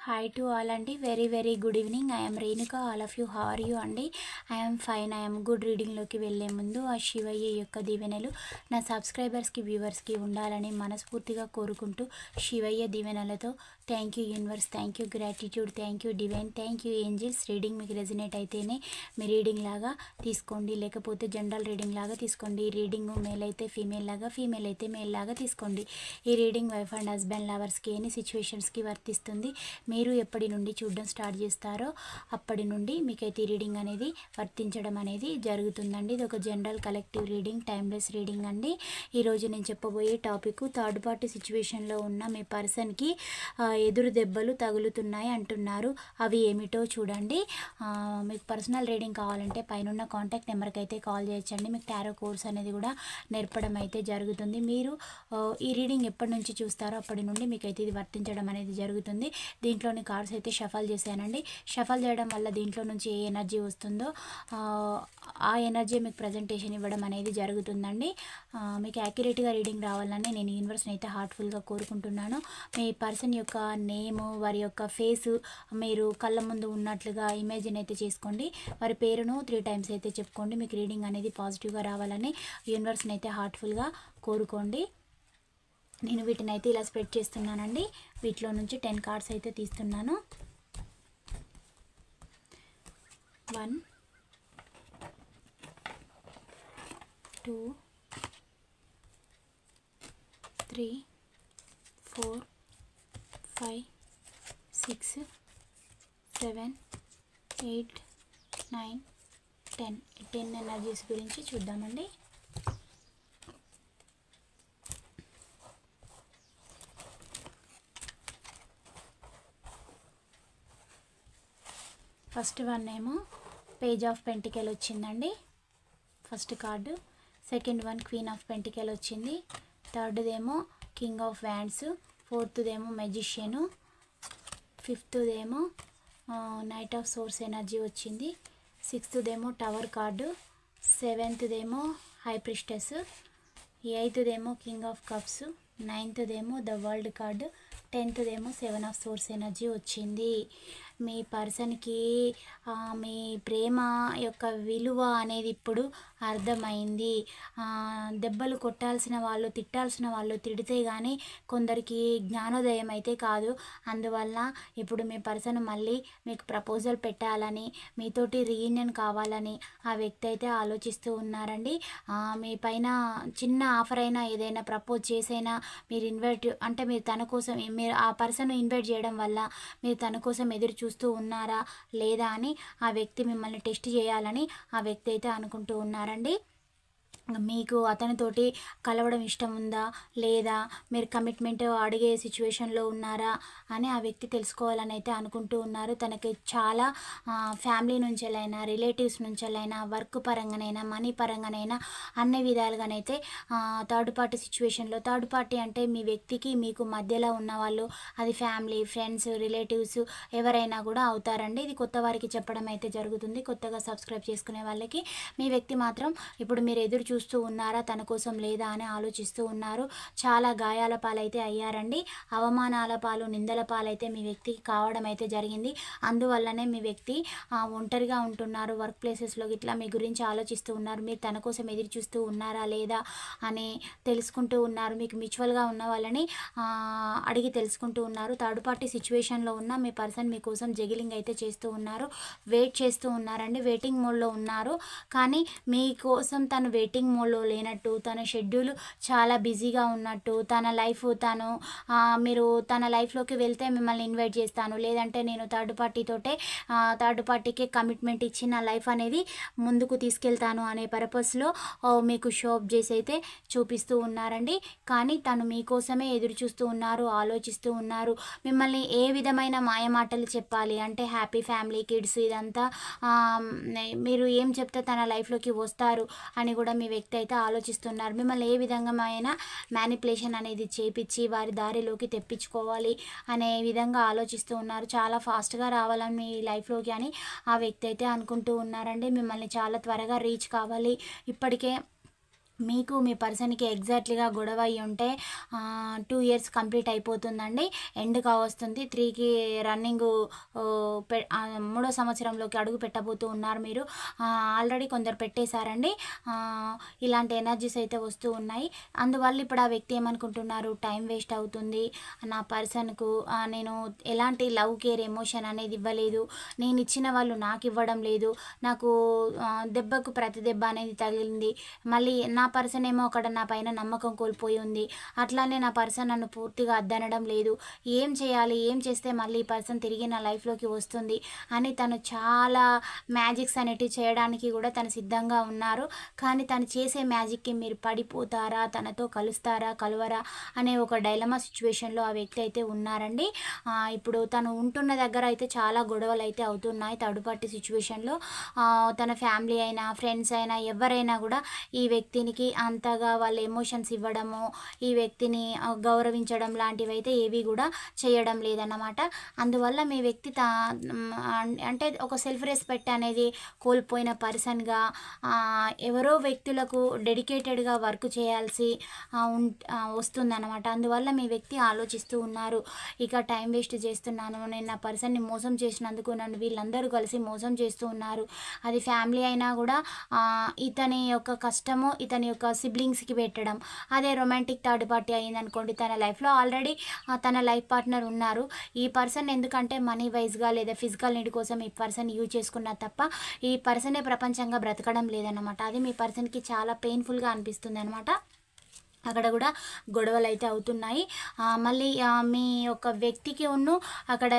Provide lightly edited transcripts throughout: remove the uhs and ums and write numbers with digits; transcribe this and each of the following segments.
Hi to all అండి very good evening. I am Renuka. All of you, how are you అండి? I am fine. I am good. రీడింగ్లోకి వెళ్ళే ముందు ఆ శివయ్య యొక్క దీవెనలు నా సబ్స్క్రైబర్స్కి వ్యూవర్స్కి ఉండాలని మనస్ఫూర్తిగా కోరుకుంటూ శివయ్య దీవెనలతో thank you universe, thank you gratitude, thank you divine, thank you angels. Reading మీకు రెజినేట్ అయితేనే మీ రీడింగ్ లాగా తీసుకోండి, లేకపోతే జనరల్ రీడింగ్ లాగా తీసుకోండి. ఈ రీడింగ్ మేల్ అయితే ఫీమేల్ లాగా, ఫీమేల్ అయితే మేల్ లాగా తీసుకోండి. ఈ రీడింగ్ వైఫ్ అండ్ హస్బెండ్ లవర్స్కి ఎనీ సిచ్యువేషన్స్కి వర్తిస్తుంది. మీరు ఎప్పటి నుండి చూడడం స్టార్ట్ చేస్తారో అప్పటి నుండి మీకైతే ఈ రీడింగ్ అనేది వర్తించడం అనేది జరుగుతుందండి. ఇది ఒక general collective reading, timeless reading అండి. ఈరోజు నేను చెప్పబోయే టాపిక్ థర్డ్ పార్టీ సిచ్యువేషన్లో ఉన్న మీ పర్సన్కి ఎదురు దెబ్బలు తగులుతున్నాయి అంటున్నారు. అవి ఏమిటో చూడండి. మీకు పర్సనల్ రీడింగ్ కావాలంటే పైన కాంటాక్ట్ నెంబర్కి అయితే కాల్ చేయొచ్చండి. మీకు టారో కోర్స్ అనేది కూడా నేర్పడం అయితే జరుగుతుంది. మీరు ఈ రీడింగ్ ఎప్పటి నుంచి చూస్తారో అప్పటి నుండి మీకైతే ఇది వర్తించడం అనేది జరుగుతుంది. దీంట్లోని కార్డ్స్ అయితే షఫల్ చేశానండి. షఫల్ చేయడం వల్ల దీంట్లో నుంచి ఏ ఎనర్జీ వస్తుందో ఆ ఎనర్జీ మీకు ప్రజెంటేషన్ ఇవ్వడం అనేది జరుగుతుందండి. మీకు యాక్యురేట్గా రీడింగ్ రావాలని నేను యూనివర్స్ని అయితే హార్ట్ఫుల్గా కోరుకుంటున్నాను. మీ పర్సన్ యొక్క నేము, వారి యొక్క ఫేసు మీరు కళ్ళ ముందు ఉన్నట్లుగా ఇమేజిన్ అయితే చేసుకోండి. వారి పేరును 3 times అయితే చెప్పుకోండి. మీకు రీడింగ్ అనేది పాజిటివ్గా రావాలని యూనివర్స్ని అయితే హార్ట్ఫుల్గా కోరుకోండి. నేను వీటిని అయితే ఇలా స్ప్రెడ్ చేస్తున్నానండి. వీటిలో నుంచి 10 కార్డ్స్ అయితే తీస్తున్నాను. 1 2 3 4 5 6 7 8 9 10 ఎనర్జీస్ గురించి చూద్దామండి. ఫస్ట్ వన్ ఏమో పేజ్ ఆఫ్ పెంటికల్ వచ్చిందండి, first card. Second one queen of pentacle వచ్చింది. థర్డ్దేమో కింగ్ ఆఫ్ వ్యాండ్స్. ఫోర్త్దేమో మెజిషియను. ఫిఫ్త్దేమో నైట్ ఆఫ్ సోర్స్ ఎనర్జీ వచ్చింది. సిక్స్త్దేమో టవర్ కార్డు. సెవెంత్దేమో హై ప్రిస్టెస్. ఎయిత్దేమో కింగ్ ఆఫ్ కప్స్. నైన్త్దేమో the world card. 10th seven of swords energy వచ్చింది. మీ పర్సన్కి మీ ప్రేమ యొక్క విలువ అనేది ఇప్పుడు అర్థమైంది. దెబ్బలు కొట్టాల్సిన వాళ్ళు, తిట్టాల్సిన వాళ్ళు తిడితే కానీ కొందరికి జ్ఞానోదయం అయితే కాదు. అందువల్ల ఇప్పుడు మీ పర్సన్ మళ్ళీ మీకు ప్రపోజల్ పెట్టాలని, మీతోటి రీయూనియన్ కావాలని ఆ వ్యక్తి అయితే ఆలోచిస్తూ ఉన్నారండి. మీ పైన చిన్న ఆఫర్ అయినా, ఏదైనా ప్రపోజ్ చేసైనా మీరు ఇన్వైట్ అంటే మీరు తన కోసం, మీరు ఆ పర్సన్ ఇన్వైట్ చేయడం వల్ల మీరు తన కోసం ఎదురు చూస్తూ ఉన్నారా లేదా అని ఆ వ్యక్తి మిమ్మల్ని టెస్ట్ చేయాలని ఆ వ్యక్తి అయితే అనుకుంటూ ఉన్నారండి. మీకు అతనితోటి కలవడం ఇష్టం ఉందా లేదా, మీరు కమిట్మెంట్ అడిగే సిచ్యువేషన్లో ఉన్నారా అని ఆ వ్యక్తి తెలుసుకోవాలని అయితే అనుకుంటూ ఉన్నారు. తనకి చాలా ఫ్యామిలీ నుంచెలైనా, రిలేటివ్స్ నుంచెలైనా, వర్క్ పరంగానైనా, మనీ పరంగానైనా అన్ని విధాలుగానైతే థర్డ్ పార్టీ సిచ్యువేషన్లో, థర్డ్ పార్టీ అంటే మీ వ్యక్తికి మీకు మధ్యలో ఉన్న వాళ్ళు, అది ఫ్యామిలీ, ఫ్రెండ్స్, రిలేటివ్స్ ఎవరైనా కూడా అవుతారండి. ఇది కొత్త వారికి చెప్పడం అయితే జరుగుతుంది. కొత్తగా సబ్స్క్రైబ్ చేసుకునే వాళ్ళకి. మీ వ్యక్తి మాత్రం ఇప్పుడు మీరు ఎదురు చూస్తూ ఉన్నారా, తన కోసం లేదా అని ఆలోచిస్తూ ఉన్నారు. చాలా గాయాల పాలైతే అయ్యారండి. అవమానాల పాలు, నిందల పాలైతే మీ వ్యక్తికి కావడం అయితే జరిగింది. అందువల్లనే మీ వ్యక్తి ఒంటరిగా ఉంటున్నారు. వర్క్ ప్లేసెస్లో ఇట్లా మీ గురించి ఆలోచిస్తూ ఉన్నారు. మీరు తన కోసం ఎదురు చూస్తూ ఉన్నారా లేదా అని తెలుసుకుంటూ ఉన్నారు. మీకు మ్యూచువల్గా ఉన్న వాళ్ళని అడిగి తెలుసుకుంటూ ఉన్నారు. థర్డ్ పార్టీ సిచ్యువేషన్లో ఉన్న మీ పర్సన్ మీకోసం జగిలింగ్ అయితే చేస్తూ ఉన్నారు. వెయిట్ చేస్తూ ఉన్నారండి. వెయిటింగ్ మోడ్లో ఉన్నారు. కానీ మీకోసం తను వెయిటింగ్ మోడ్లో లేనట్టు, తన షెడ్యూల్ చాలా బిజీగా ఉన్నట్టు, తన లైఫ్ తను మీరు తన లైఫ్లోకి వెళ్తే మిమ్మల్ని ఇన్వైట్ చేస్తాను, లేదంటే నేను థర్డ్ పార్టీకి కమిట్మెంట్ ఇచ్చి నా లైఫ్ అనేది ముందుకు తీసుకెళ్తాను అనే పర్పస్లో మీకు షోప్ చేసి అయితే చూపిస్తూ ఉన్నారండి. కానీ తను మీకోసమే ఎదురు చూస్తూ ఉన్నారు, ఆలోచిస్తూ ఉన్నారు. మిమ్మల్ని ఏ విధమైన మాయమాటలు చెప్పాలి అంటే హ్యాపీ ఫ్యామిలీ, కిడ్స్, ఇదంతా మీరు ఏం చెప్తే తన లైఫ్లోకి వస్తారు అని కూడా మీ వ్యక్తి అయితే ఆలోచిస్తున్నారు. మిమ్మల్ని ఏ విధంగా మ్యానిపులేషన్ అనేది చేపించి వారి దారిలోకి తెప్పించుకోవాలి అనే విధంగా ఆలోచిస్తూ ఉన్నారు. చాలా ఫాస్ట్గా రావాలని మీ లైఫ్లోకి అని ఆ వ్యక్తి అయితే అనుకుంటూ ఉన్నారండి. మిమ్మల్ని చాలా త్వరగా రీచ్ కావాలి. ఇప్పటికే మీకు మీ పర్సన్‌కి ఎగ్జాక్ట్‌లీగా గొడవ అయ్యి ఉంటే 2 ఇయర్స్ కంప్లీట్ అయిపోతుందండి. ఎండ్ కావస్తుంది. 3కి రన్నింగు మూడో సంవత్సరంలోకి అడుగు పెట్టబోతూ ఉన్నారు మీరు. ఆల్రెడీ కొందరు పెట్టేశారండి. ఇలాంటి ఎనర్జీస్ అయితే వస్తూ ఉన్నాయి. అందువల్ల ఇప్పుడు ఆ వ్యక్తి ఏమనుకుంటున్నారు, టైం వేస్ట్ అవుతుంది. నా పర్సన్‌కు నేను ఎలాంటి లవ్, కేర్, ఎమోషన్ అనేది ఇవ్వలేదు. నేను ఇచ్చిన వాళ్ళు నాకు ఇవ్వడం లేదు. నాకు దెబ్బకు ప్రతి దెబ్బ అనేది తగిలింది. మళ్ళీ నా పర్సన్ ఏమో అక్కడ నా పైన నమ్మకం కోల్పోయి ఉంది. అట్లానే నా పర్సన్ నన్ను పూర్తిగా అద్దనడం లేదు. ఏం చేయాలి, ఏం చేస్తే మళ్ళీ ఈ పర్సన్ తిరిగి నా లైఫ్లోకి వస్తుంది అని తను చాలా మ్యాజిక్స్ అనేటివి చేయడానికి కూడా తను సిద్ధంగా ఉన్నారు. కానీ తను చేసే మ్యాజిక్కి మీరు పడిపోతారా, తనతో కలుస్తారా, కలవరా అనే ఒక డైలమా సిచ్యువేషన్లో ఆ వ్యక్తి అయితే ఉన్నారండి. ఇప్పుడు తను ఉంటున్న దగ్గర అయితే చాలా గొడవలు అయితే అవుతున్నాయి థర్డ్ పార్టీ సిచ్యువేషన్లో. తన ఫ్యామిలీ అయినా, ఫ్రెండ్స్ అయినా, ఎవరైనా కూడా ఈ వ్యక్తికి అంతగా వాళ్ళ ఎమోషన్స్ ఇవ్వడము, ఈ వ్యక్తిని గౌరవించడం లాంటివి అయితే ఏవి కూడా చేయడం లేదన్నమాట. అందువల్ల మీ వ్యక్తి అంటే ఒక సెల్ఫ్ రెస్పెక్ట్ అనేది కోల్పోయిన పర్సన్గా ఎవరో వ్యక్తులకు డెడికేటెడ్గా వర్క్ చేయాల్సి వస్తుందన్నమాట. అందువల్ల మీ వ్యక్తి ఆలోచిస్తూ ఉన్నారు, ఇక టైం వేస్ట్ చేస్తున్నాను, నేను నా పర్సన్ని మోసం చేసినందుకు నన్ను వీళ్ళందరూ కలిసి మోసం చేస్తూ ఉన్నారు. అది ఫ్యామిలీ అయినా కూడా ఇతని యొక్క కష్టము ఇతని యొక్క సిబ్లింగ్స్కి పెట్టడం. అదే రొమాంటిక్ థర్డ్ పార్టీ అయిందనుకోండి, తన లైఫ్లో ఆల్రెడీ తన లైఫ్ పార్ట్నర్ ఉన్నారు. ఈ పర్సన్ ఎందుకంటే మనీ వైజ్గా లేదా ఫిజికల్ నీడ్ కోసం ఈ పర్సన్ యూజ్ చేసుకున్నా తప్ప ఈ పర్సనే ప్రపంచంగా బ్రతకడం లేదన్నమాట. అది మీ పర్సన్కి చాలా పెయిన్ఫుల్గా అనిపిస్తుంది అనమాట. అక్కడ కూడా గొడవలు అయితే అవుతున్నాయి. మళ్ళీ మీ యొక్క వ్యక్తికి అక్కడ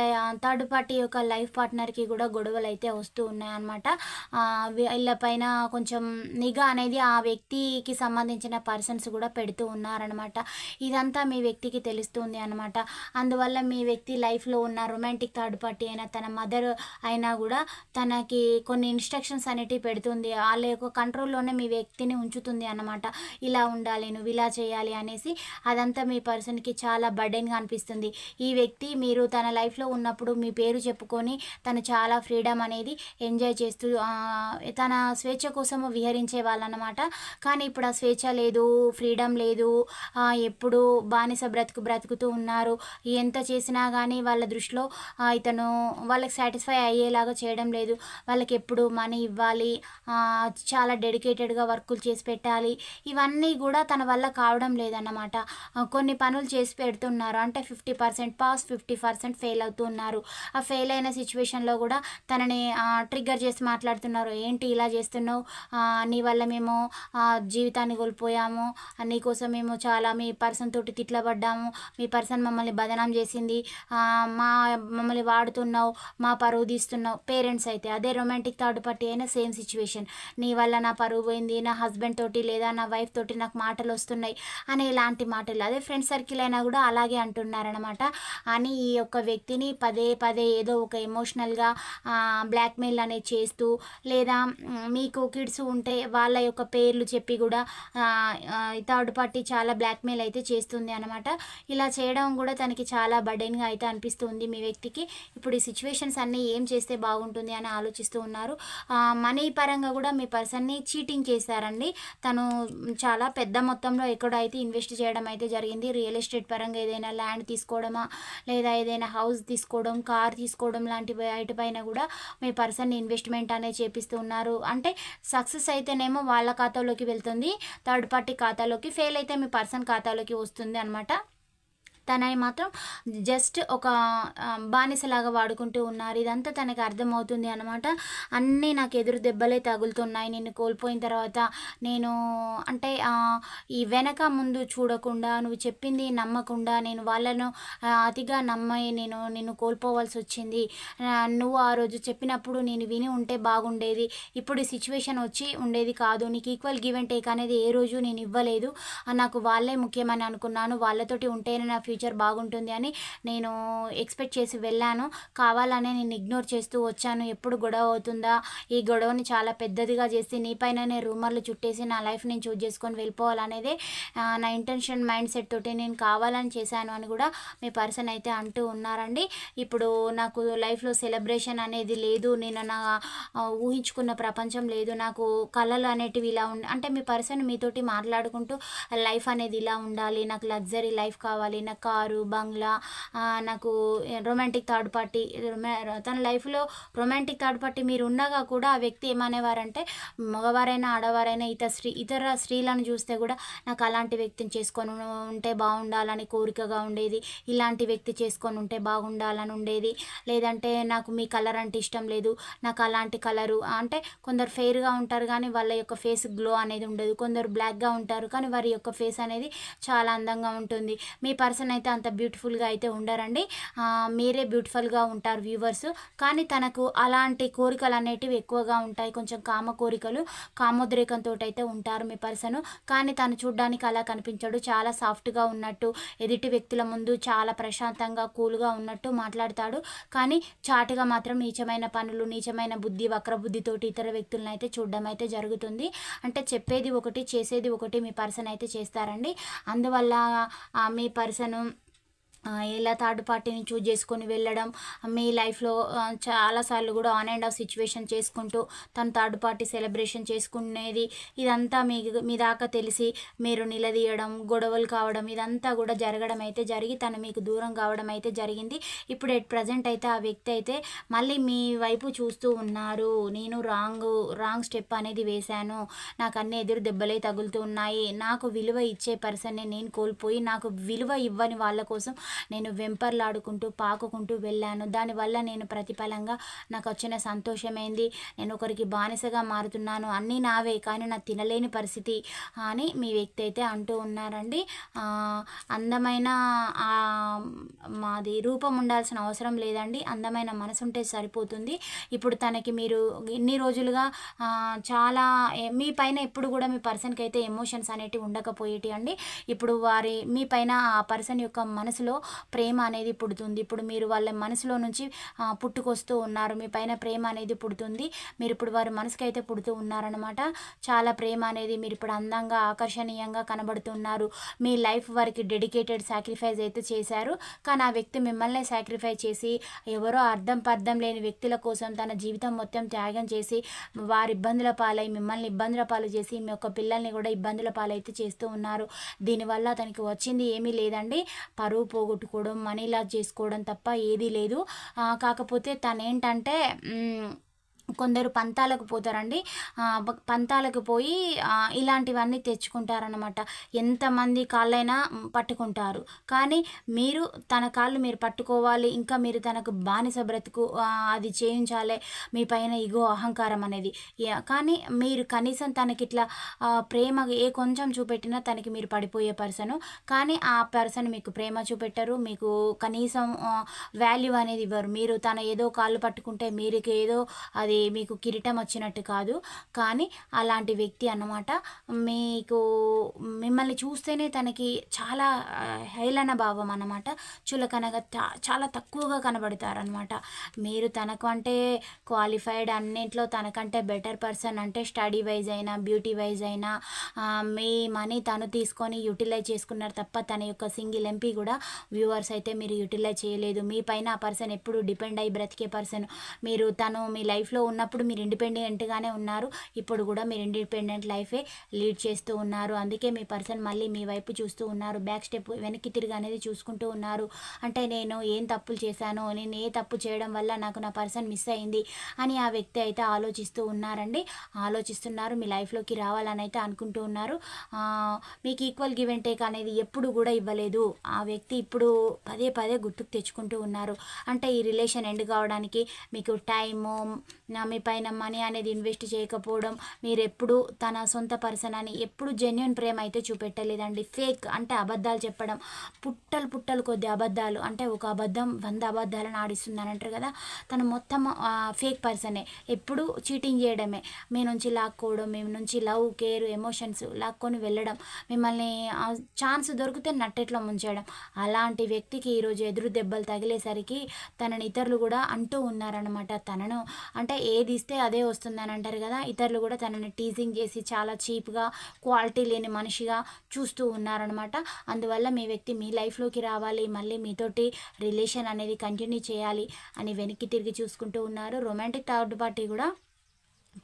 థర్డ్ పార్టీ యొక్క లైఫ్ పార్ట్నర్కి కూడా గొడవలు అయితే వస్తూ ఉన్నాయన్నమాట. వీళ్ళపైన కొంచెం నిఘా అనేది ఆ వ్యక్తికి సంబంధించిన పర్సన్స్ కూడా పెడుతూ ఉన్నారనమాట. ఇదంతా మీ వ్యక్తికి తెలుస్తుంది అనమాట. అందువల్ల మీ వ్యక్తి లైఫ్లో ఉన్న రొమాంటిక్ థర్డ్ పార్టీ అయినా, తన మదర్ అయినా కూడా తనకి కొన్ని ఇన్స్ట్రక్షన్స్ అనేటివి పెడుతుంది. వాళ్ళ యొక్క కంట్రోల్లోనే మీ వ్యక్తిని ఉంచుతుంది అన్నమాట. ఇలా ఉండాలి, నువ్వు ఇలా చేయాలి అనేసి అదంతా మీ పర్సన్కి చాలా బర్డెన్గా అనిపిస్తుంది. ఈ వ్యక్తి మీరు తన లైఫ్లో ఉన్నప్పుడు మీ పేరు చెప్పుకొని తను చాలా ఫ్రీడమ్ అనేది ఎంజాయ్ చేస్తూ తన స్వేచ్ఛ కోసము విహరించే వాళ్ళనమాట. కానీ ఇప్పుడు ఆ స్వేచ్ఛ లేదు, ఫ్రీడమ్ లేదు, ఎప్పుడు బానిస బ్రతుకుతూ ఉన్నారు. ఎంత చేసినా కానీ వాళ్ళ దృష్టిలో ఇతను వాళ్ళకి సాటిస్ఫై అయ్యేలాగా చేయడం లేదు. వాళ్ళకి ఎప్పుడు మనీ ఇవ్వాలి, చాలా డెడికేటెడ్గా వర్కులు చేసి పెట్టాలి, ఇవన్నీ కూడా తన వల్ల కావడం లేదన్నమాట. కొన్ని పనులు చేసి పెడుతున్నారు, అంటే 50% పాస్, 50% ఫెయిల్ అవుతున్నారు. ఆ ఫెయిల్ అయిన సిచ్యువేషన్లో కూడా తనని ట్రిగ్గర్ చేసి మాట్లాడుతున్నారు. ఏంటి ఇలా చేస్తున్నావు, నీ వల్ల మేము జీవితాన్ని కోల్పోయాము, నీకోసం మేము చాలా మీ పర్సన్ తోటి తిట్లబడ్డాము, మీ పర్సన్ మమ్మల్ని బదనాం చేసింది, మమ్మల్ని వాడుతున్నావు, మా పరువు తీస్తున్నావు. పేరెంట్స్ అయితే అదే రొమాంటిక్ థర్డ్ పార్టీ అయినా సేమ్ సిచ్యువేషన్, నీ వల్ల నా పరువు పోయింది, నా హస్బెండ్ తోటి లేదా నా వైఫ్ తోటి నాకు మాటలు వస్తున్నాయి అనే ఇలాంటి మాటలు. అదే ఫ్రెండ్ సర్కిల్ అయినా కూడా అలాగే అంటున్నారనమాట. అని ఈ యొక్క వ్యక్తిని పదే పదే ఏదో ఒక ఎమోషనల్గా బ్లాక్మెయిల్ అనేది చేస్తూ, లేదా మీకు కిడ్స్ ఉంటే వాళ్ళ యొక్క పేర్లు చెప్పి కూడా థర్డ్ పార్టీ చాలా బ్లాక్మెయిల్ అయితే చేస్తుంది అనమాట. ఇలా చేయడం కూడా తనకి చాలా బర్డెన్గా అయితే అనిపిస్తుంది మీ వ్యక్తికి. ఇప్పుడు ఈ సిచ్యువేషన్స్ అన్నీ ఏం చేస్తే బాగుంటుంది అని ఆలోచిస్తూ ఉన్నారు. మనీ పరంగా కూడా మీ పర్సన్ని చీటింగ్ చేశారండి. తను చాలా పెద్ద మొత్తంలో ఎక్కడైతే ఇన్వెస్ట్ చేయడం అయితే జరిగింది. రియల్ ఎస్టేట్ పరంగా ఏదైనా ల్యాండ్ తీసుకోవడమా, లేదా ఏదైనా హౌస్ తీసుకోవడం, కార్ తీసుకోవడం లాంటి వాటిపైన కూడా మీ పర్సన్ ఇన్వెస్ట్మెంట్ అనేది చేపిస్తూ ఉన్నారు. అంటే సక్సెస్ అయితేనేమో వాళ్ళ ఖాతాలోకి వెళ్తుంది, థర్డ్ పార్టీ ఖాతాలోకి, ఫెయిల్ అయితే మీ పర్సన్ ఖాతాలోకి వస్తుంది అనమాట. తనని మాత్రం జస్ట్ ఒక బానిసలాగా వాడుకుంటూ ఉన్నారు. ఇదంతా తనకు అర్థమవుతుంది అనమాట. అన్నీ నాకు ఎదురు దెబ్బలే తగులుతున్నాయి, నిన్ను కోల్పోయిన తర్వాత నేను అంటే ఈ వెనక ముందు చూడకుండా, నువ్వు చెప్పింది నమ్మకుండా, నేను వాళ్ళను అతిగా నమ్మి నిన్ను కోల్పోవాల్సి వచ్చింది. నువ్వు ఆ రోజు చెప్పినప్పుడు నేను విని ఉంటే బాగుండేది, ఇప్పుడు ఈ సిచ్యువేషన్ వచ్చి ఉండేది కాదు. నీకు ఈక్వల్ గివ్ అండ్ టేక్ అనేది ఏ రోజు నేను ఇవ్వలేదు, నాకు వాళ్ళే ముఖ్యమని అనుకున్నాను, వాళ్ళతోటి ఉంటేనే నా ఫ్యూచర్ ఫ్యూచర్ బాగుంటుంది అని నేను ఎక్స్పెక్ట్ చేసి వెళ్ళాను. కావాలనే నేను ఇగ్నోర్ చేస్తూ వచ్చాను. ఎప్పుడు గొడవ అవుతుందా, ఈ గొడవని చాలా పెద్దదిగా చేసి నీ పైననే రూమర్లు చుట్టేసి నా లైఫ్ నేను చూజ్ చేసుకొని వెళ్ళిపోవాలనేదే నా ఇంటెన్షన్ మైండ్ సెట్ తోటి నేను కావాలని చేశాను అని కూడా మీ పర్సన్ అయితే అంటూ ఉన్నారండి. ఇప్పుడు నాకు లైఫ్లో సెలబ్రేషన్ అనేది లేదు, నేను నా ఊహించుకున్న ప్రపంచం లేదు, నాకు కళలు అనేటివి ఇలా అంటే మీ పర్సన్ మీతోటి మాట్లాడుకుంటూ లైఫ్ అనేది ఇలా ఉండాలి, నాకు లగ్జరీ లైఫ్ కావాలి, నాకు కారు బంగ్లా, నాకు రొమాంటిక్ థర్డ్ పార్టీ, తన లైఫ్లో రొమాంటిక్ థర్డ్ పార్టీ మీరు ఉండగా కూడా ఆ వ్యక్తి ఏమనేవారంటే మగవారైనా ఆడవారైనా ఇతర స్త్రీలను చూస్తే కూడా నాకు అలాంటి వ్యక్తిని చేసుకొని ఉంటే బాగుండాలని కోరికగా ఉండేది, ఇలాంటి వ్యక్తి చేసుకొని ఉంటే బాగుండాలని ఉండేది, లేదంటే నాకు మీ కలర్ అంటే ఇష్టం లేదు, నాకు అలాంటి కలరు అంటే కొందరు ఫెయిర్గా ఉంటారు కానీ వాళ్ళ యొక్క ఫేస్ గ్లో అనేది ఉండదు, కొందరు బ్లాక్గా ఉంటారు కానీ వారి యొక్క ఫేస్ అనేది చాలా అందంగా ఉంటుంది. మీ పర్సన్ అయితే అంత బ్యూటిఫుల్గా అయితే ఉండరండి, మీరే బ్యూటిఫుల్గా ఉంటారు వ్యూవర్స్. కానీ తనకు అలాంటి కోరికలు అనేటివి ఎక్కువగా ఉంటాయి, కొంచెం కామ కోరికలు, కామోద్రేకంతో అయితే ఉంటారు మీ పర్సన్. కానీ తను చూడ్డానికి అలా కనిపించడు, చాలా సాఫ్ట్గా ఉన్నట్టు, ఎదుటి వ్యక్తుల ముందు చాలా ప్రశాంతంగా కూల్గా ఉన్నట్టు మాట్లాడతాడు. కానీ చాటుగా మాత్రం నీచమైన పనులు, నీచమైన బుద్ధి, వక్రబుద్ధితోటి ఇతర వ్యక్తులను అయితే చూడడం అయితే జరుగుతుంది. అంటే చెప్పేది ఒకటి చేసేది ఒకటి మీ పర్సన్ అయితే చేస్తారండి. అందువల్ల మీ పర్సను ఇలా థర్డ్ పార్టీని చూజ్ చేసుకొని వెళ్ళడం, మీ లైఫ్లో చాలాసార్లు కూడా ఆన్ అండ్ ఆఫ్ సిచ్యువేషన్ చేసుకుంటూ తను థర్డ్ పార్టీ సెలబ్రేషన్ చేసుకునేది, ఇదంతా మీ దాకా తెలిసి మీరు నిలదీయడం, గొడవలు కావడం, ఇదంతా కూడా జరగడం అయితే జరిగి తను మీకు దూరం కావడం అయితే జరిగింది. ఇప్పుడు ఎట్ ప్రజెంట్ అయితే ఆ వ్యక్తి అయితే మళ్ళీ మీ వైపు చూస్తూ ఉన్నారు. నేను రాంగ్ స్టెప్ అనేది వేశాను, నాకు అన్ని ఎదురు దెబ్బలే తగులుతూ ఉన్నాయి, నాకు విలువ ఇచ్చే పర్సన్ని నేను కోల్పోయి నాకు విలువ ఇవ్వని వాళ్ళ కోసం నేను వెంపర్లాడుకుంటూ పాకుకుంటూ వెళ్ళాను. దానివల్ల నేను ప్రతిఫలంగా నాకు వచ్చిన సంతోషమైంది, నేను ఒకరికి బానిసగా మారుతున్నాను, అన్నీ నావే కానీ నా తినలేని పరిస్థితి అని మీ వ్యక్తి అయితే అంటూ ఉన్నారండి. అందమైన మాది రూపం ఉండాల్సిన అవసరం లేదండి, అందమైన మనసు ఉంటే సరిపోతుంది. ఇప్పుడు తనకి మీరు ఇన్ని రోజులుగా చాలా మీ పైన ఎప్పుడు కూడా మీ పర్సన్కి అయితే ఎమోషన్స్ అనేటివి ఉండకపోయేటి అండి. ఇప్పుడు మీ పైన ఆ పర్సన్ యొక్క మనసులో ప్రేమ అనేది పుడుతుంది. ఇప్పుడు మీరు వాళ్ళ మనసులో నుంచి పుట్టుకొస్తూ ఉన్నారు, మీ పైన ప్రేమ అనేది పుడుతుంది, మీరు ఇప్పుడు వారి మనసుకి అయితే పుడుతూ ఉన్నారనమాట. చాలా ప్రేమ అనేది మీరు ఇప్పుడు అందంగా ఆకర్షణీయంగా కనబడుతున్నారు. మీ లైఫ్ వారికి డెడికేటెడ్ సాక్రిఫైస్ అయితే చేశారు. కానీ ఆ వ్యక్తి మిమ్మల్ని సాక్రిఫైస్ చేసి ఎవరో అర్థం లేని వ్యక్తుల కోసం తన జీవితం మొత్తం త్యాగం చేసి వారి ఇబ్బందుల పాలై మిమ్మల్ని ఇబ్బందుల పాలు చేసి మీ యొక్క పిల్లల్ని కూడా ఇబ్బందుల పాలైతే చేస్తూ ఉన్నారు. దీనివల్ల అతనికి వచ్చింది ఏమీ లేదండి, పరువు పోగొట్టుకోవడం, మనీ లాస్ చేసుకోవడం తప్ప ఏదీ లేదు. కాకపోతే తనేంటంటే కొందరు పంతాలకు పోతారండి, పంతాలకు పోయి ఇలాంటివన్నీ తెచ్చుకుంటారనమాట. ఎంతమంది కాళ్ళైనా పట్టుకుంటారు, కానీ మీరు తన కాళ్ళు మీరు పట్టుకోవాలి, ఇంకా మీరు తనకు బానిస బ్రతుకు అది చేయించాలి, మీ పైన ఇగో అహంకారం అనేది. కానీ మీరు కనీసం తనకి ఇట్లా ప్రేమ కొంచెం చూపెట్టినా తనకి మీరు పడిపోయే పర్సను. కానీ ఆ పర్సన్ మీకు ప్రేమ చూపెట్టరు, మీకు కనీసం వాల్యూ అనేది ఇవ్వరు. మీరు తన ఏదో కాళ్ళు పట్టుకుంటే మీరు ఏదో అది మీకు కిరీటం వచ్చినట్టు కాదు, కానీ అలాంటి వ్యక్తి అన్నమాట. మిమ్మల్ని చూస్తేనే తనకి చాలా హేళన భావం అన్నమాట, చులకనగా చాలా తక్కువగా కనబడతారనమాట. మీరు తనకు అంటే క్వాలిఫైడ్, అన్నింట్లో తనకంటే బెటర్ పర్సన్, అంటే స్టడీ వైజ్ అయినా బ్యూటీ వైజ్ అయినా మీ మనీ తను తీసుకొని యూటిలైజ్ చేసుకున్నారు తప్ప తన యొక్క సింగిల్ ఎంపీ కూడా వ్యూవర్స్ అయితే మీరు యూటిలైజ్ చేయలేదు. మీ పైన ఆ పర్సన్ ఎప్పుడు డిపెండ్ అయ్యి బ్రతికే పర్సన్. తను మీ లైఫ్లో ఉన్నప్పుడు మీరు ఇండిపెండెంట్గానే ఉన్నారు, ఇప్పుడు కూడా మీరు ఇండిపెండెంట్ లైఫే లీడ్ చేస్తూ ఉన్నారు. అందుకే మీ పర్సన్ మళ్ళీ మీ వైపు చూస్తూ ఉన్నారు, బ్యాక్ స్టెప్ వెనక్కి తిరిగి అనేది చూసుకుంటూ ఉన్నారు. అంటే నేను ఏం తప్పులు చేశాను, నేను ఏ తప్పు చేయడం వల్ల నాకు నా పర్సన్ మిస్ అయింది అని ఆ వ్యక్తి అయితే ఆలోచిస్తున్నారు. మీ లైఫ్లోకి రావాలని అయితే అనుకుంటూ ఉన్నారు. మీకు ఈక్వల్ గివ్ అండ్ టేక్ అనేది ఎప్పుడు కూడా ఇవ్వలేదు ఆ వ్యక్తి, ఇప్పుడు పదే గుర్తుకు తెచ్చుకుంటూ ఉన్నారు. అంటే ఈ రిలేషన్ ఎండ్ కావడానికి మీకు టైము మీ పైన మనీ అనేది ఇన్వెస్ట్ చేయకపోవడం, మీరు ఎప్పుడు తన సొంత పర్సన్ అని ఎప్పుడు జెన్యున్ ప్రేమ అయితే చూపెట్టలేదండి. ఫేక్ అంటే అబద్ధాలు చెప్పడం, పుట్టలు కొద్ది అబద్ధాలు, అంటే ఒక అబద్ధం 100 అబద్ధాలను ఆడిస్తుంది అని అంటారు కదా, తను మొత్తం ఫేక్ పర్సనే. ఎప్పుడు చీటింగ్ చేయడమే, మీ నుంచి లాక్కోవడం, మీ నుంచి లవ్, కేర్, ఎమోషన్స్ లాక్కొని వెళ్ళడం, మిమ్మల్ని ఛాన్స్ దొరికితే నట్టెట్లో ముంచడం. అలాంటి వ్యక్తికి ఈరోజు ఎదురు దెబ్బలు తగిలేసరికి తనని ఇతరులు కూడా అంటూ ఉన్నారనమాట. తనను అంటే ఏది ఇస్తే అదే వస్తుందని అంటారు కదా, ఇతరులు కూడా తనని టీజింగ్ చేసి చాలా చీప్గా, క్వాలిటీ లేని మనిషిగా చూస్తూ ఉన్నారనమాట. అందువల్ల మీ వ్యక్తి మీ లైఫ్లోకి రావాలి, మళ్ళీ మీతోటి రిలేషన్ అనేది కంటిన్యూ చేయాలి అని వెనక్కి తిరిగి చూసుకుంటూ ఉన్నారు. రొమాంటిక్ థర్డ్ పార్టీ కూడా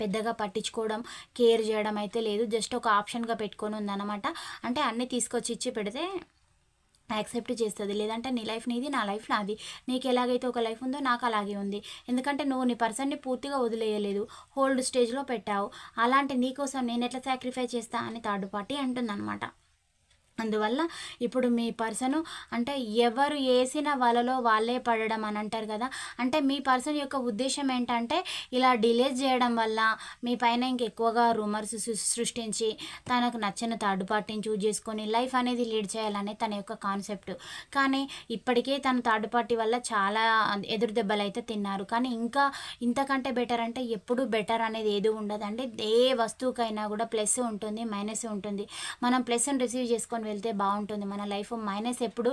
పెద్దగా పట్టించుకోవడం, కేర్ చేయడం అయితే లేదు, జస్ట్ ఒక ఆప్షన్గా పెట్టుకొని ఉందన్నమాట. అంటే అన్నీ తీసుకొచ్చి ఇచ్చి పెడితే యాక్సెప్ట్ చేస్తుంది, లేదంటే నీ లైఫ్ నీది, నా లైఫ్ నాది, నీకు ఎలాగైతే ఒక లైఫ్ ఉందో నాకు అలాగే ఉంది. ఎందుకంటే నువ్వు నీ పర్సన్ని పూర్తిగా వదిలేయలేదు, హోల్డ్ స్టేజ్లో పెట్టావు. అలాంటి నీకోసం నేను ఎట్లా సాక్రిఫై చేస్తా అని థర్డ్ పార్టీ అంటుందన్నమాట. అందువల్ల ఇప్పుడు మీ పర్సను అంటే ఎవరు వేసిన వలలో వాళ్ళే పడడం అని అంటారు కదా, అంటే మీ పర్సన్ యొక్క ఉద్దేశం ఏంటంటే ఇలా డిలేస్ చేయడం వల్ల మీ పైన ఇంకెక్కువగా రూమర్స్ సృష్టించి తనకు నచ్చిన థర్డ్ పార్టీని చూజ్ చేసుకొని లైఫ్ అనేది లీడ్ చేయాలనే తన యొక్క కాన్సెప్ట్. కానీ ఇప్పటికే తన థర్డ్ పార్టీ వల్ల చాలా ఎదురు దెబ్బలు అయితే తిన్నారు. కానీ ఇంకా ఇంతకంటే బెటర్ అంటే ఎప్పుడు బెటర్ అనేది ఏది ఉండదండి. ఏ వస్తువుకైనా కూడా ప్లస్ ఉంటుంది, మైనస్ ఉంటుంది. మనం ప్లస్ని రిసీవ్ చేసుకొని వెళ్తే బాగుంటుంది. మన లైఫ్ మైనస్ ఎప్పుడు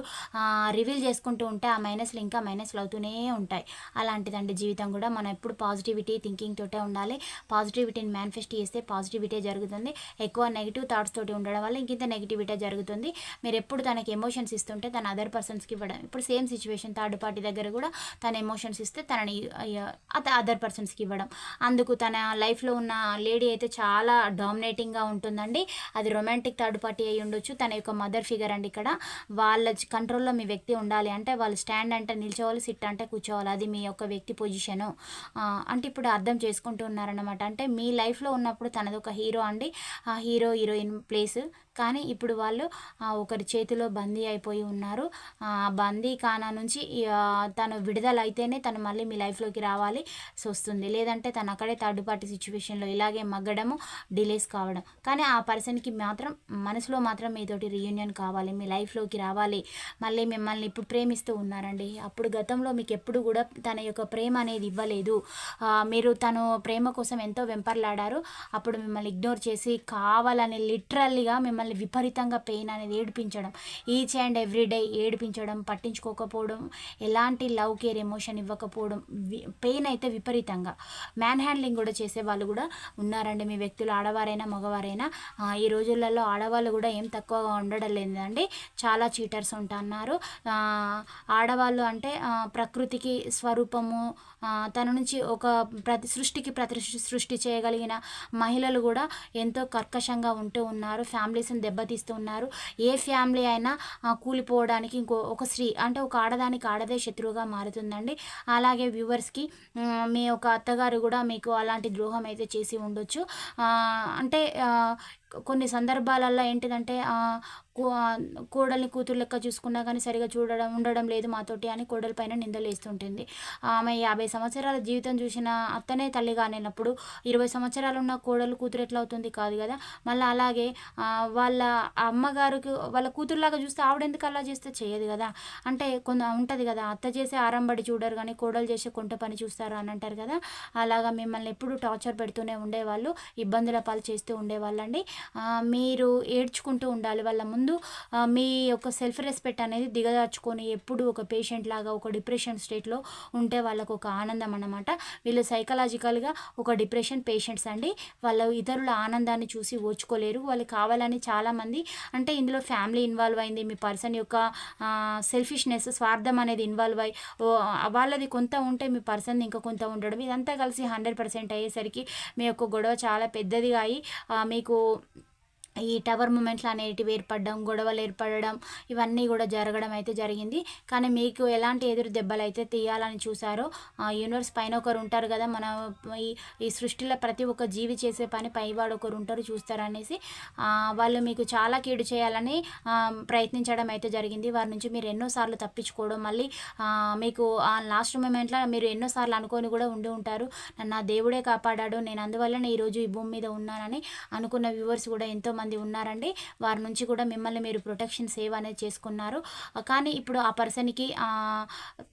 రివీల్ చేసుకుంటూ ఉంటే ఆ మైనస్లు ఇంకా మైనస్లు అవుతూనే ఉంటాయి. అలాంటిదండి జీవితం కూడా. మనం ఎప్పుడు పాజిటివిటీ థింకింగ్ తోటే ఉండాలి. పాజిటివిటీని మేనిఫెస్ట్ చేస్తే పాజిటివిటీ జరుగుతుంది. ఎక్కువ నెగిటివ్ థాట్స్ తోటి ఉండడం వల్ల ఇంకింత నెగిటివిటీ జరుగుతుంది. మీరు ఎప్పుడు తనకి ఎమోషన్స్ ఇస్తుంటే తన అదర్ పర్సన్స్కి ఇవ్వడం. ఇప్పుడు సేమ్ సిచ్యువేషన్ థర్డ్ పార్టీ దగ్గర కూడా తన ఎమోషన్స్ ఇస్తే తనని అదర్ పర్సన్స్కి ఇవ్వడం. అందుకు తన లైఫ్లో ఉన్న లేడీ అయితే చాలా డామినేటింగ్గా ఉంటుందండి. అది రొమాంటిక్ థర్డ్ పార్టీ అయి ఉండొచ్చు, తన యొక్క మదర్ ఫిగర్ అండి. ఇక్కడ వాళ్ళ కంట్రోల్లో మీ వ్యక్తి ఉండాలి అంటే వాళ్ళు స్టాండ్ అంటే నిల్చోవాలి, సిట్ అంటే కూర్చోవాలి. అది మీ యొక్క వ్యక్తి పొజిషను. అంటే ఇప్పుడు అర్థం చేసుకుంటూ ఉన్నారన్నమాట. అంటే మీ లైఫ్లో ఉన్నప్పుడు తనది ఒక హీరో అండి, హీరో హీరోయిన్ ప్లేస్. కానీ ఇప్పుడు వాళ్ళు ఒకరి చేతిలో బందీ అయిపోయి ఉన్నారు. బందీ ఖానా నుంచి తను విడుదల అయితేనే తను మళ్ళీ మీ లైఫ్లోకి రావాలి వస్తుంది, లేదంటే తను అక్కడే థర్డ్ పార్టీ సిచ్యువేషన్లో ఇలాగే మగ్గడము, డిలేస్ కావడం. కానీ ఆ పర్సన్కి మాత్రం మనసులో మాత్రం మీతోటి రీయూనియన్ కావాలి, మీ లైఫ్లోకి రావాలి, మళ్ళీ మిమ్మల్ని ఇప్పుడు ప్రేమిస్తూ ఉన్నారండి. అప్పుడు గతంలో మీకు ఎప్పుడు కూడా తన యొక్క ప్రేమ అనేది ఇవ్వలేదు. మీరు తను ప్రేమ కోసం ఎంతో వెంపర్లాడారు. అప్పుడు మిమ్మల్ని ఇగ్నోర్ చేసి కావాలని లిటరల్లీగా మిమ్మల్ని విపరీతంగా పెయిన్ అనేది ఏడిపించడం, ఈచ్ అండ్ ఎవ్రీ డే ఏడిపించడం, పట్టించుకోకపోవడం, ఎలాంటి లవ్ కేర్ ఎమోషన్ ఇవ్వకపోవడం, పెయిన్ అయితే విపరీతంగా. మ్యాన్ హ్యాండ్లింగ్ కూడా చేసే వాళ్ళు కూడా ఉన్నారండి మీ వ్యక్తులు, ఆడవారైనా మగవారైనా. ఈ రోజులలో ఆడవాళ్ళు కూడా ఏం తక్కువగా ఉండడం లేదండి, చాలా చీటర్స్ ఉంటున్నారు. ఆడవాళ్ళు అంటే ప్రకృతికి స్వరూపము, తన నుంచి ఒక సృష్టికి సృష్టి చేయగలిగిన మహిళలు కూడా ఎంతో కర్కశంగా ఉంటూ ఉన్నారు, ఫ్యామిలీస్ని దెబ్బతీస్తూ ఉన్నారు. ఏ ఫ్యామిలీ అయినా కూలిపోవడానికి ఒక స్త్రీ అంటే ఒక ఆడదానికి ఆడదే శత్రువుగా మారుతుందండి. అలాగే వ్యూవర్స్కి మీ యొక్క అత్తగారు కూడా మీకు అలాంటి ద్రోహం అయితే చేసి ఉండొచ్చు. అంటే కొన్ని సందర్భాలలో ఏంటిదంటే కోడల్ని కూతురు లెక్క చూసుకున్నా కానీ సరిగా ఉండడం లేదు మాతోటి అని కోడల పైన నిందలు వేస్తుంటుంది. ఆమె 50 సంవత్సరాల జీవితం చూసిన అత్తనే తల్లి కానినప్పుడు 20 సంవత్సరాలు ఉన్న కోడలు కూతురు ఎట్లా అవుతుంది? కాదు కదా. మళ్ళీ అలాగే వాళ్ళ అమ్మగారికి వాళ్ళ కూతురులాగా చూస్తే ఆవిడెందుకు అలా చేస్తే చేయదు కదా. అంటే ఉంటుంది కదా, అత్త చేసే ఆరంబడి చూడరు కానీ కోడలు చేసే కొంట పని చూస్తారు అని అంటారు కదా. అలాగా మిమ్మల్ని ఎప్పుడు టార్చర్ పెడుతూనే ఉండేవాళ్ళు, ఇబ్బందుల పాలు చేస్తూ ఉండేవాళ్ళండి. మీరు ఏడ్చుకుంటూ ఉండాలి వాళ్ళ ముందు. మీ యొక్క సెల్ఫ్ రెస్పెక్ట్ అనేది దిగదార్చుకొని ఎప్పుడు ఒక పేషెంట్ లాగా ఒక డిప్రెషన్ స్టేట్లో ఉంటే వాళ్ళకు ఒక ఆనందం అన్నమాట. వీళ్ళు సైకలాజికల్గా ఒక డిప్రెషన్ పేషెంట్స్ అండి. వాళ్ళు ఇతరుల ఆనందాన్ని చూసి ఓర్చుకోలేరు. వాళ్ళు కావాలని చాలామంది అంటే ఇందులో ఫ్యామిలీ ఇన్వాల్వ్ అయింది, మీ పర్సన్ యొక్క సెల్ఫిష్నెస్, స్వార్థం అనేది ఇన్వాల్వ్ అయ్యి వాళ్ళది కొంత ఉంటే మీ పర్సన్ ఇంకా కొంత ఉండడం, ఇదంతా కలిసి 100% అయ్యేసరికి మీ యొక్క గొడవ చాలా పెద్దదిగా అయ్యి మీకు ఈ టవర్ మూమెంట్లు అనేటివి ఏర్పడడం, గొడవలు ఏర్పడడం, ఇవన్నీ కూడా జరగడం అయితే జరిగింది. కానీ మీకు ఎలాంటి ఎదురు దెబ్బలు అయితే తీయాలని చూసారో, యూనివర్స్ పైన ఒకరు ఉంటారు కదా, మన ఈ ఈ సృష్టిలో ప్రతి ఒక్క జీవి చేసే పని పైవాడు ఒకరు ఉంటారు చూస్తారనేసి వాళ్ళు మీకు చాలా కీడు చేయాలని ప్రయత్నించడం అయితే జరిగింది. వారి నుంచి మీరు ఎన్నోసార్లు తప్పించుకోవడం, మళ్ళీ మీకు లాస్ట్ మూమెంట్లో మీరు ఎన్నోసార్లు అనుకొని కూడా ఉండి ఉంటారు, నా దేవుడే కాపాడాడు, నేను అందువల్లనే ఈరోజు ఈ భూమి మీద ఉన్నానని అనుకున్న వ్యూవర్స్ కూడా ఎంతోమంది ఉన్నారండి. వారి నుంచి కూడా మిమ్మల్ని మీరు ప్రొటెక్షన్ సేవ్ అనేది చేసుకున్నారు. కానీ ఇప్పుడు ఆ పర్సన్కి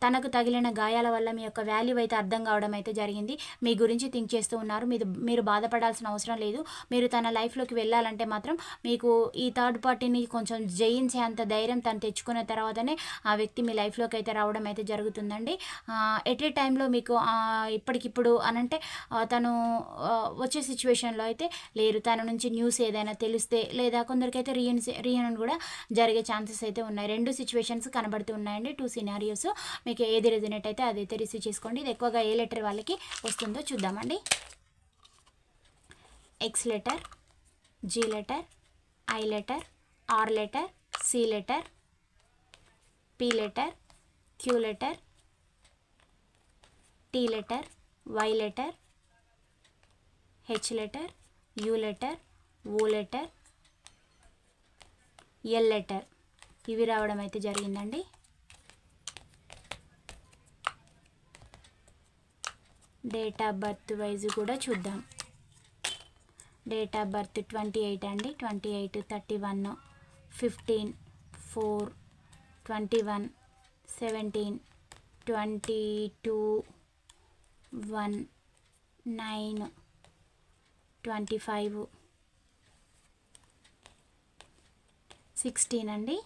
తనకు తగిలిన గాయాల వల్ల మీ యొక్క వాల్యూ అయితే అర్థం కావడం అయితే జరిగింది. మీ గురించి థింక్ చేస్తూ ఉన్నారు. మీరు బాధపడాల్సిన అవసరం లేదు. మీరు తన లైఫ్లోకి వెళ్ళాలంటే మాత్రం మీకు ఈ థర్డ్ పార్టీని కొంచెం జయించే అంత ధైర్యం తను తెచ్చుకున్న తర్వాతనే ఆ వ్యక్తి మీ లైఫ్లోకి అయితే రావడం అయితే జరుగుతుందండి. ఎట్ ఏ టైంలో మీకు ఇప్పటికిప్పుడు అనంటే తను వచ్చే సిచ్యువేషన్లో అయితే లేరు. తన నుంచి న్యూస్ ఏదైనా తెలిస్తే లేదా కొందరికైతే రీయూనియన్ కూడా జరిగే ఛాన్సెస్ అయితే ఉన్నాయి. 2 సిచ్యువేషన్స్ కనబడుతూ ఉన్నాయండి, 2 సినారియోస్. మీకు ఏది రెజనేట్ అయితే అదైతే రిసీవ్ చేసుకోండి. ఇది ఎక్కువగా ఏ లెటర్ వాళ్ళకి వస్తుందో చూద్దామండి. X letter, G letter, I letter, R letter, C letter, P letter, Q letter, T letter, Y letter, H letter, U letter, O letter, L letter, ఇవి రావడం అయితే జరిగిందండి. డేట్ ఆఫ్ బర్త్ వైజ్ కూడా చూద్దాం. Date of birth 28 అండి, 28, 31, 15, 4, 21, 17, 22, 1, 9, 25, 16 అండి,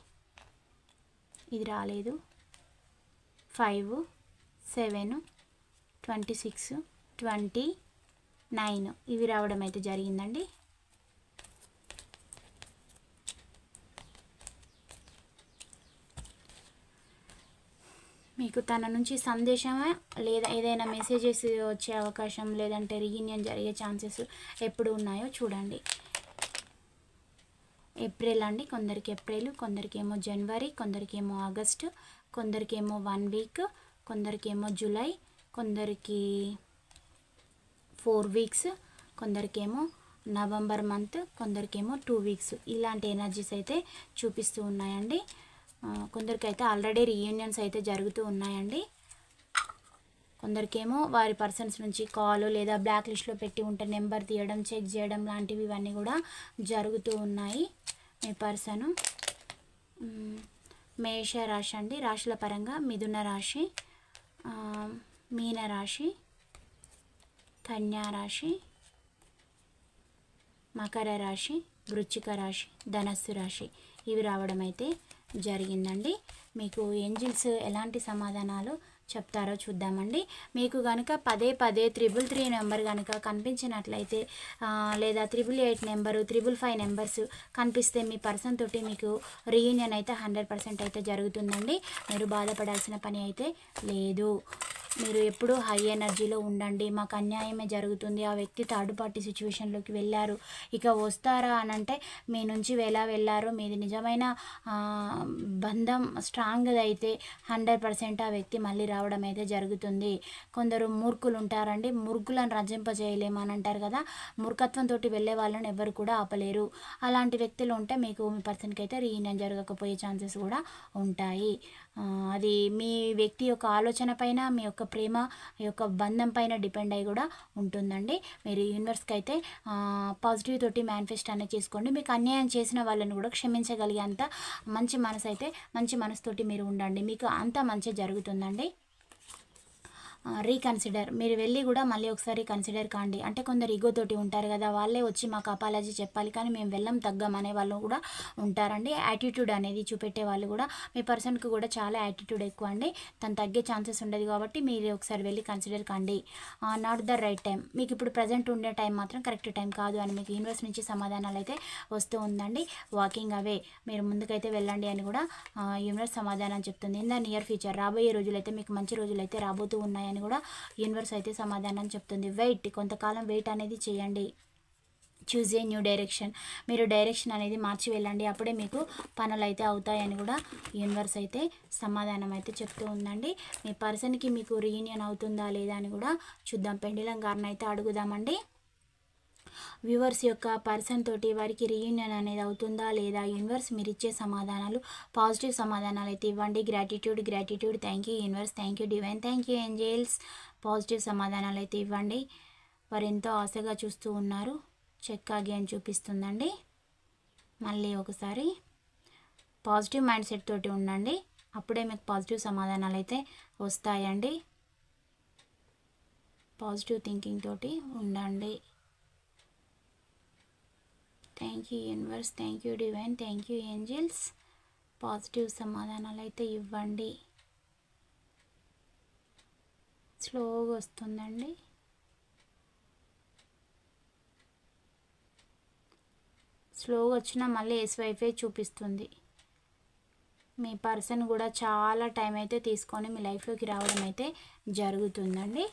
ఇది రాలేదు. 5, 7, 26, 29 ఇవి రావడం అయితే జరిగిందండి. మీకు తన నుంచి సందేశమా లేదా ఏదైనా మెసేజెస్ వచ్చే అవకాశం లేదంటే రీయూనియన్ జరిగే ఛాన్సెస్ ఎప్పుడు ఉన్నాయో చూడండి. ఏప్రిల్ అండి, కొందరికి ఏప్రిల్, కొందరికేమో జనవరి, కొందరికేమో ఆగస్టు, కొందరికేమో 1 వీక్, కొందరికేమో జూలై, కొందరికి 4 వీక్స్, కొందరికేమో నవంబర్ మంత్, కొందరికేమో 2 వీక్స్. ఇలాంటి ఎనర్జీస్ అయితే చూపిస్తూ ఉన్నాయండి. కొందరికైతే ఆల్రెడీ రీయూనియన్స్ అయితే జరుగుతూ ఉన్నాయండి. కొందరికేమో వారి పర్సన్స్ నుంచి కాల్ లేదా బ్లాక్ లిస్ట్లో పెట్టి ఉంటే నెంబర్ తీయడం, చెక్ చేయడం లాంటివి ఇవన్నీ కూడా జరుగుతూ ఉన్నాయి. మీ పర్సను మేష రాశి అండి, రాశుల పరంగా మిథున రాశి, మీన రాశి, కన్యా రాశి, మకర రాశి, వృశ్చిక రాశి, ధనస్సు రాశి ఇవి రావడం అయితే జరిగిందండి. మీకు ఏంజిల్స్ ఎలాంటి సమాధానాలు చెప్తారో చూద్దామండి. మీకు కనుక పదే 333 నెంబర్ కనుక కనిపించినట్లయితే లేదా 888 నెంబరు, 555 నెంబర్స్ కనిపిస్తే మీ పర్సన్ తోటి మీకు రీయూనియన్ అయితే 100% అయితే జరుగుతుందండి. మీరు బాధపడాల్సిన పని అయితే లేదు. మీరు ఎప్పుడూ హై ఎనర్జీలో ఉండండి. మాకు అన్యాయమే జరుగుతుంది, ఆ వ్యక్తి థర్డ్ పార్టీ సిచ్యువేషన్లోకి వెళ్ళారు, ఇక వస్తారా అని అంటే మీ నుంచి ఎలా వెళ్ళారో మీది నిజమైన బంధం స్ట్రాంగ్ది అయితే 100% ఆ వ్యక్తి మళ్ళీ రావడం అయితే జరుగుతుంది. కొందరు మూర్ఖులు ఉంటారండి, మూర్ఖులను రజింపజేయలేమని అంటారు కదా, మూర్ఖత్వంతో వెళ్ళే వాళ్ళని ఎవరు కూడా ఆపలేరు. అలాంటి వ్యక్తులు ఉంటే మీకు మీ పర్సన్కి అయితే రీయూనియన్ జరగకపోయే ఛాన్సెస్ కూడా ఉంటాయి. అది మీ వ్యక్తి యొక్క ఆలోచన పైన, మీ యొక్క ప్రేమ యొక్క బంధం పైన డిపెండ్ అయి కూడా ఉంటుందండి. మీరు యూనివర్స్కి అయితే పాజిటివ్ తోటి మేనిఫెస్ట్ అనేది చేసుకోండి. మీకు అన్యాయం చేసిన వాళ్ళని కూడా క్షమించగలిగే అంత మంచి మనసు అయితే, మంచి మనసుతోటి మీరు ఉండండి, మీకు అంత మంచి జరుగుతుందండి. రీకన్సిడర్, మీరు వెళ్ళి కూడా మళ్ళీ ఒకసారి కన్సిడర్ కాండి. అంటే కొందరు ఈగోతోటి ఉంటారు కదా, వాళ్ళే వచ్చి మాకు అపాలజీ చెప్పాలి కానీ మేము వెళ్ళం తగ్గం అనే వాళ్ళు కూడా ఉంటారండి. యాటిట్యూడ్ అనేది చూపెట్టే వాళ్ళు కూడా, మీ పర్సన్కి కూడా చాలా యాటిట్యూడ్ ఎక్కువ అండి, తను తగ్గే ఛాన్సెస్ ఉండదు కాబట్టి మీరు ఒకసారి వెళ్ళి కన్సిడర్ కాండి. నాట్ ద రైట్ టైం, మీకు ఇప్పుడు ప్రజెంట్ ఉండే టైం మాత్రం కరెక్ట్ టైం కాదు అని మీకు యూనివర్స్ నుంచి సమాధానాలు అయితే వస్తూ ఉందండి. వాకింగ్ అవే, మీరు ముందుకైతే వెళ్ళండి అని కూడా యూనివర్స్ సమాధానం చెప్తుంది. ఇన్ ద నియర్ ఫ్యూచర్, రాబోయే రోజులైతే మీకు మంచి రోజులైతే రాబోతూ ఉన్నాయని కూడా యూనివర్స్ అయితే సమాధానం చెప్తుంది. వెయిట్, కొంతకాలం వెయిట్ అనేది చేయండి. Choose a new direction. మీరు డైరెక్షన్ అనేది మార్చి వెళ్ళండి, అప్పుడే మీకు పనులు అయితే అవుతాయని కూడా యూనివర్స్ అయితే సమాధానం అయితే చెప్తూ ఉందండి. మీ పర్సన్కి మీకు రీయూనియన్ అవుతుందా లేదా అని కూడా చూద్దాం. పెండిలం గారిని అయితే అడుగుదామండి. వ్యూవర్స్ యొక్క పర్సన్ తోటి వారికి రీయూనియన్ అనేది అవుతుందా లేదా, యూనివర్స్ మీరు ఇచ్చే సమాధానాలు పాజిటివ్ సమాధానాలు అయితే ఇవ్వండి. Gratitude thank you universe, thank you divine, thank you angels. Positive సమాధానాలు అయితే ఇవ్వండి. వారు ఎంతో ఆశగా చూస్తూ ఉన్నారు. చెక్ అగైన్ చూపిస్తుందండి. మళ్ళీ ఒకసారి పాజిటివ్ మైండ్ సెట్ తోటి ఉండండి, అప్పుడే మీకు పాజిటివ్ సమాధానాలు అయితే వస్తాయండి. పాజిటివ్ థింకింగ్ తోటి ఉండండి. Thank you universe, thank you divine, thank you angels. Positive సమాధానాలు అయితే ఇవ్వండి. స్లోగా వస్తుందండి. స్లోగా వచ్చినా మళ్ళీ ఎస్వైఫే చూపిస్తుంది. మీ పర్సన్ కూడా చాలా టైం అయితే తీసుకొని మీ లైఫ్లోకి రావడం అయితే జరుగుతుందండి.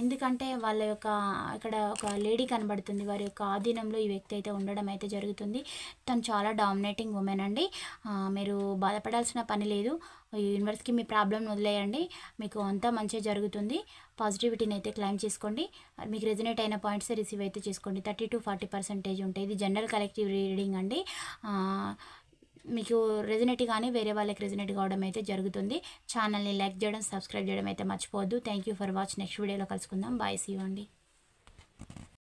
ఎందుకంటే వాళ్ళ యొక్క ఇక్కడ ఒక లేడీ కనబడుతుంది, వారి యొక్క ఆధీనంలో ఈ వ్యక్తి అయితే ఉండడం అయితే జరుగుతుంది. తను చాలా డామినేటింగ్ ఉమెన్ అండి. మీరు బాధపడాల్సిన పని లేదు. యూనివర్స్కి మీ ప్రాబ్లం వదిలేయండి, మీకు అంతా మంచిగా జరుగుతుంది. పాజిటివిటీని అయితే క్లైమ్ చేసుకోండి. మీకు రెజనేట్ అయిన పాయింట్స్ రిసీవ్ అయితే చేసుకోండి. 30-40% ఉంటాయి. ఇది జనరల్ కలెక్టివ్ రీడింగ్ అండి. మీకు రెజనేట్ కానీ వేరే వాళ్ళకి రెజనేట్ కావడం అయితే జరుగుతుంది. ఛానల్ని లైక్ చేయడం, సబ్స్క్రైబ్ చేయడం అయితే మర్చిపోవద్దు. Thank you for watch. Next వీడియోలో కలుసుకుందాం. బాయ్, సీ యూ అండి.